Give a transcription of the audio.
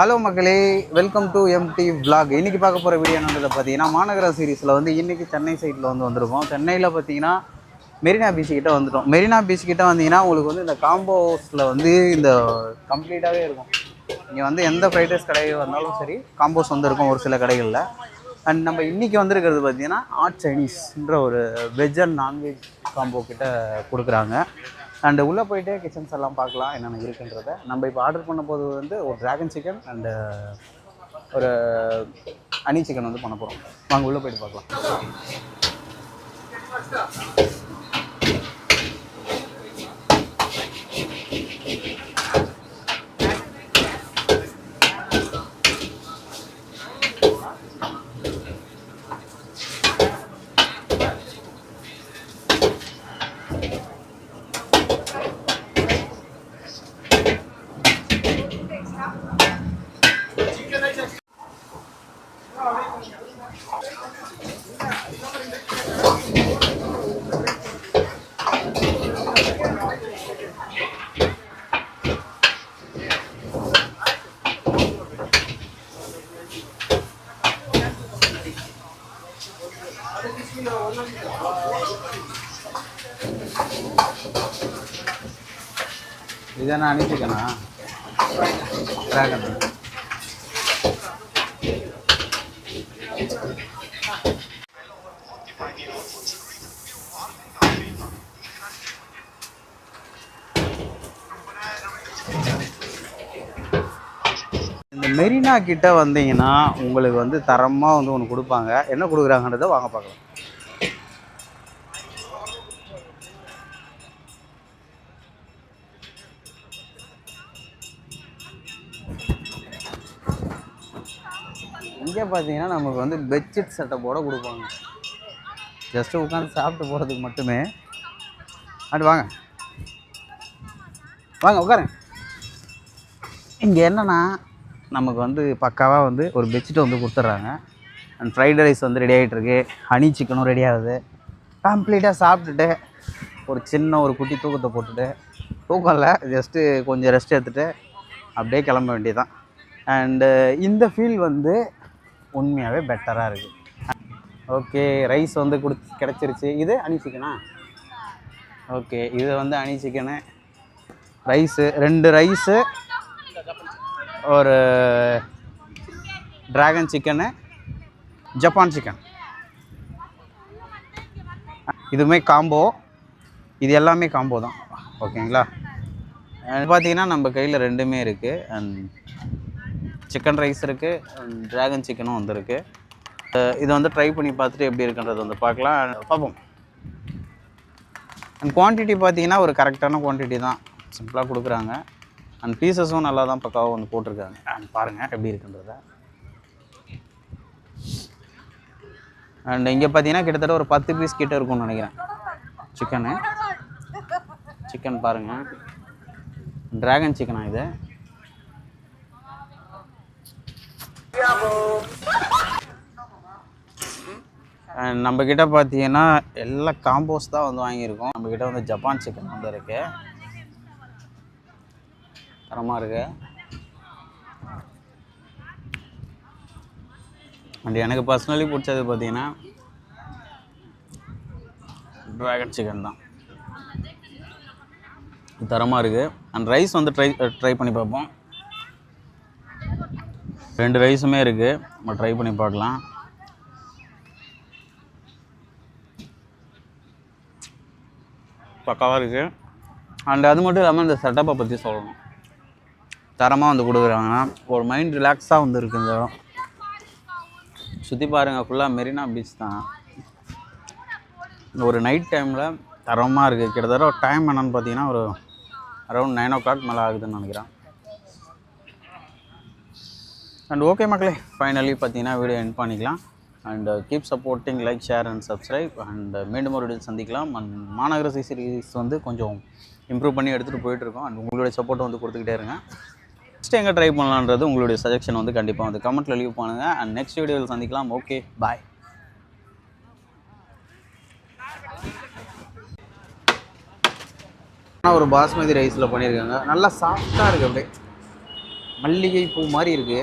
Hello மக்களே, welcome to empty vlog. இன்றைக்கி பார்க்க போகிற வீடியோ என்னன்றதை பார்த்தீங்கன்னா, மாநகர சீரிஸில் வந்து இன்றைக்கி சென்னை சைட்டில் வந்திருக்கோம். சென்னையில் பார்த்தீங்கன்னா மெரினா பீச் கிட்டே வந்துட்டோம். மெரினா பீச் கிட்டே வந்தீங்கன்னா உங்களுக்கு வந்து இந்த காம்போ ஹவுஸில் வந்து இந்த கம்ப்ளீட்டாகவே இருக்கும். இங்கே வந்து எந்த ஃப்ரைட் ரைஸ் கடைகள் வந்தாலும் சரி, காம்போஸ் வந்துருக்கும் ஒரு சில கடைகளில். அண்ட் நம்ம இன்றைக்கி வந்திருக்கிறது பார்த்தீங்கன்னா ஆர்ட் சைனீஸ்ன்ற ஒரு வெஜ் அண்ட் நான்வெஜ் காம்போ கிட்ட கொடுக்குறாங்க. அண்டு உள்ளே போய்ட்டு கிச்சன்ஸ் எல்லாம் பார்க்கலாம் என்னென்ன இருக்குன்றதை. நம்ம இப்போ ஆர்டர் பண்ண போது வந்து ஒரு ட்ராகன் சிக்கன் அண்டு ஒரு ஹனி சிக்கன் வந்து பண்ண போகிறோம். வாங்க உள்ளே போய்ட்டு பார்க்கலாம். இதான ஹனி சிக்கனா? ட்ராகன் இந்த மெரினா கிட்ட வந்தீங்கன்னா உங்களுக்கு வந்து தரமாக வந்து ஒன்று கொடுப்பாங்க. என்ன கொடுக்குறாங்கன்றதை வாங்க பார்க்கலாம். இங்கே பார்த்தீங்கன்னா நமக்கு வந்து பெட்ஷீட் செட்டப்போட கொடுப்பாங்க. ஜஸ்ட்டு உட்காந்து சாப்பிட்டு போகிறதுக்கு மட்டுமே. அது வாங்க வாங்க உட்காருங்க. இங்கே என்னென்னா நமக்கு வந்து பக்காவாக வந்து ஒரு பெட்ஷீட் வந்து கொடுத்துட்றாங்க. அண்ட் ஃப்ரைட் ரைஸ் வந்து ரெடி ஆகிட்டுருக்கு. ஹனி சிக்கனும் ரெடி ஆகுது. கம்ப்ளீட்டாக சாப்பிட்டுட்டு ஒரு சின்ன ஒரு குட்டி தூக்கத்தை போட்டுட்டு, தூக்கம் இல்லை ஜஸ்ட்டு கொஞ்சம் ரெஸ்ட் எடுத்துகிட்டு அப்படியே கிளம்ப வேண்டியதுதான். அண்டு இந்த ஃபீல் வந்து உண்மையாகவே பெட்டராக இருக்குது. ஓகே, ரைஸ் வந்து கிடச்சிருச்சு. இது ஹனி சிக்கனா? ஓகே, இது வந்து ஹனி சிக்கனு, ரைஸு 2 ரைஸு, ஒரு ட்ராகன் சிக்கனு, ஜப்பான் சிக்கன். இதுவுமே காம்போ. இது எல்லாமே காம்போ தான். ஓகேங்களா? பார்த்தீங்கன்னா நம்ம கையில் 2மே இருக்குது. அண்ட் சிக்கன் ரைஸ் இருக்குது, அண்ட் ட்ராகன் சிக்கனும் வந்துருக்கு. இதை வந்து ட்ரை பண்ணி பார்த்துட்டு எப்படி இருக்குன்றது வந்து பார்ப்போம். அண்ட் குவான்டிட்டி பார்த்தீங்கன்னா ஒரு கரெக்டான குவான்டிட்டி தான், சிம்பிளாக கொடுக்குறாங்க. அண்ட் பீசஸும் நல்லா தான் பக்காவாக வந்து போட்டிருக்காங்க. அண்ட் பாருங்கள் எப்படி இருக்குன்றத. அண்ட் இங்கே பார்த்தீங்கன்னா கிட்டத்தட்ட ஒரு 10 பீஸ் கிட்ட இருக்கும்னு நினைக்கிறேன் சிக்கன் பாருங்கள். ட்ராகன் சிக்கனா இது? நம்மக்கிட்ட பார்த்தீங்கன்னா எல்லா காம்போஸ் தான் வந்து வாங்கியிருக்கோம். நம்மக்கிட்ட வந்து ஜப்பான் சிக்கன் வந்து இருக்குது, தரமாக இருக்குது. அண்ட் எனக்கு பர்சனலி பிடிச்சது பார்த்தீங்கன்னா ட்ராகன் சிக்கன் தான், தரமாக இருக்குது. அண்ட் ரைஸ் வந்து ட்ரை பண்ணி பார்ப்போம். 2 ரைஸுமே இருக்குது, நம்ம ட்ரை பண்ணி பார்க்கலாம். பக்காவாக இருக்குது. அண்ட் அது மட்டும் இல்லாமல் இந்த செட்டப்பை பற்றி சொல்லணும். தரமாக வந்து கொடுக்குறாங்கன்னா ஒரு மைண்ட் ரிலாக்ஸாக வந்து இருக்குது. இந்த இடம் சுற்றி பாருங்கள், ஃபுல்லாக மெரினா பீச் தான். ஒரு நைட் டைமில் தரமாக இருக்குது. கிட்டத்தட்ட ஒரு டைம் என்னென்னு பார்த்தீங்கன்னா ஒரு அரௌண்ட் 9 o'clock மேலே ஆகுதுன்னு நினைக்கிறேன். அண்ட் ஓகே மக்களே, ஃபைனலி பார்த்தீங்கன்னா வீடியோ எண்ட் பண்ணிக்கலாம். And keep supporting, like, share and subscribe. And மீண்டும் ஒரு வீடியோ சந்திக்கலாம். அண்ட் மாநகர சீரிஸ் வந்து கொஞ்சம் இம்ப்ரூவ் பண்ணி எடுத்துகிட்டு போயிட்டுருக்கோம். அண்ட் உங்களுடைய சப்போர்ட்டை வந்து கொடுத்துக்கிட்டே இருங்க. நெக்ஸ்ட் எங்கே ட்ரை பண்ணலான்றது உங்களுடைய சஜஷன் வந்து கண்டிப்பாக வந்து கமெண்ட்டில் லீவ் பண்ணுங்கள். அண்ட் நெக்ஸ்ட் வீடியோவில் சந்திக்கலாம். ஓகே, பாய். ஒரு பாஸ்மதி ரைஸில் பண்ணியிருக்காங்க. நல்லா சாஃப்டாக இருக்குது. அப்படியே மல்லிகை பூ மாதிரி இருக்கு.